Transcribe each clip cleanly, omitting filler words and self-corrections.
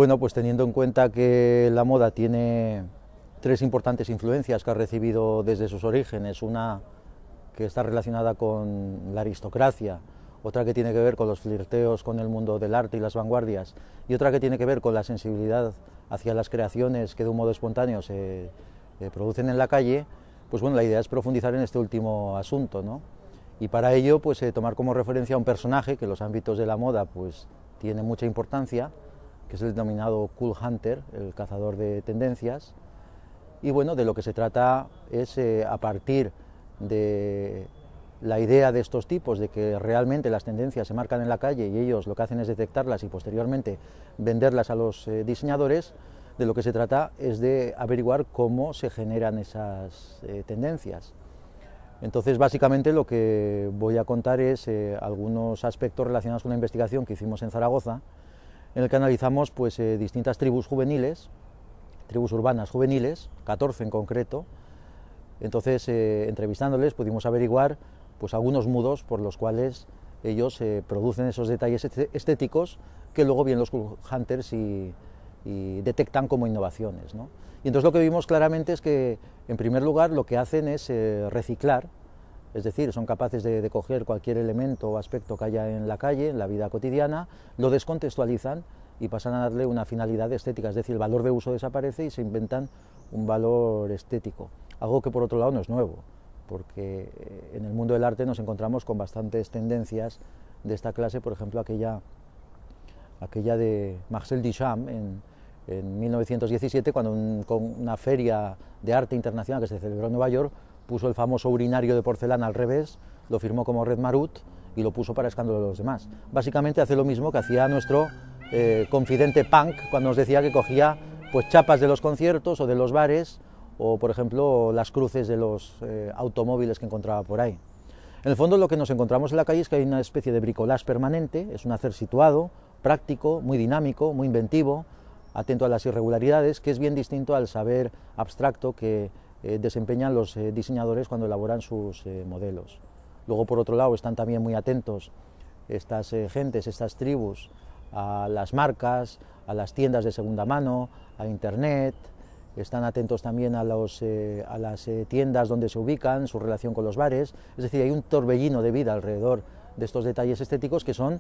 Bueno, pues teniendo en cuenta que la moda tiene tres importantes influencias que ha recibido desde sus orígenes, una que está relacionada con la aristocracia, otra que tiene que ver con los flirteos con el mundo del arte y las vanguardias, y otra que tiene que ver con la sensibilidad hacia las creaciones que de un modo espontáneo se producen en la calle, pues bueno, la idea es profundizar en este último asunto, ¿no? Y para ello, pues tomar como referencia a un personaje que en los ámbitos de la moda pues tiene mucha importancia, que es el denominado Cool Hunter, el cazador de tendencias. Y bueno, de lo que se trata es, a partir de la idea de estos tipos, de que realmente las tendencias se marcan en la calle y ellos lo que hacen es detectarlas y posteriormente venderlas a los diseñadores, de lo que se trata es de averiguar cómo se generan esas tendencias. Entonces, básicamente lo que voy a contar es algunos aspectos relacionados con la investigación que hicimos en Zaragoza, en el que analizamos pues, distintas tribus juveniles, tribus urbanas juveniles, 14 en concreto. Entonces, entrevistándoles pudimos averiguar pues, algunos modos por los cuales ellos producen esos detalles estéticos que luego vienen los Cool Hunters y detectan como innovaciones, ¿no? Y entonces lo que vimos claramente es que, en primer lugar, lo que hacen es reciclar, es decir, son capaces de coger cualquier elemento o aspecto que haya en la calle, en la vida cotidiana, lo descontextualizan y pasan a darle una finalidad estética, es decir, el valor de uso desaparece y se inventan un valor estético, algo que por otro lado no es nuevo, porque en el mundo del arte nos encontramos con bastantes tendencias de esta clase, por ejemplo, aquella de Marcel Duchamp en 1917, cuando con una feria de arte internacional que se celebró en Nueva York, puso el famoso urinario de porcelana al revés, lo firmó como Red Marut y lo puso para escándalo de los demás. Básicamente hace lo mismo que hacía nuestro confidente punk cuando nos decía que cogía pues, chapas de los conciertos o de los bares o, por ejemplo, las cruces de los automóviles que encontraba por ahí. En el fondo lo que nos encontramos en la calle es que hay una especie de bricolage permanente, es un hacer situado, práctico, muy dinámico, muy inventivo, atento a las irregularidades, que es bien distinto al saber abstracto que desempeñan los diseñadores cuando elaboran sus modelos. Luego, por otro lado, están también muy atentos estas gentes, estas tribus, a las marcas, a las tiendas de segunda mano, a Internet, están atentos también a las tiendas donde se ubican, su relación con los bares, es decir, hay un torbellino de vida alrededor de estos detalles estéticos que son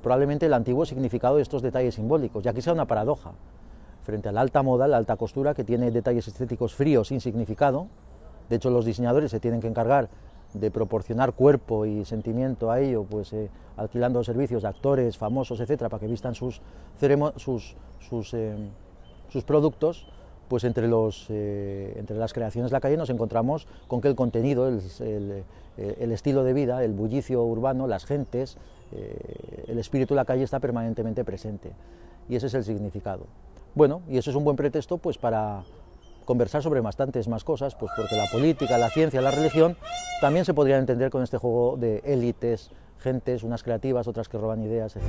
probablemente el antiguo significado de estos detalles simbólicos. Y aquí sea una paradoja, frente a la alta moda, la alta costura, que tiene detalles estéticos fríos, sin significado. De hecho, los diseñadores se tienen que encargar de proporcionar cuerpo y sentimiento a ello, pues alquilando servicios de actores famosos, etcétera, para que vistan sus productos. Pues entre las creaciones de la calle nos encontramos con que el contenido, el estilo de vida, el bullicio urbano, las gentes, el espíritu de la calle está permanentemente presente, y ese es el significado. Bueno, y eso es un buen pretexto pues, para conversar sobre bastantes más cosas, pues porque la política, la ciencia, la religión también se podrían entender con este juego de élites, gentes, unas creativas, otras que roban ideas, etc.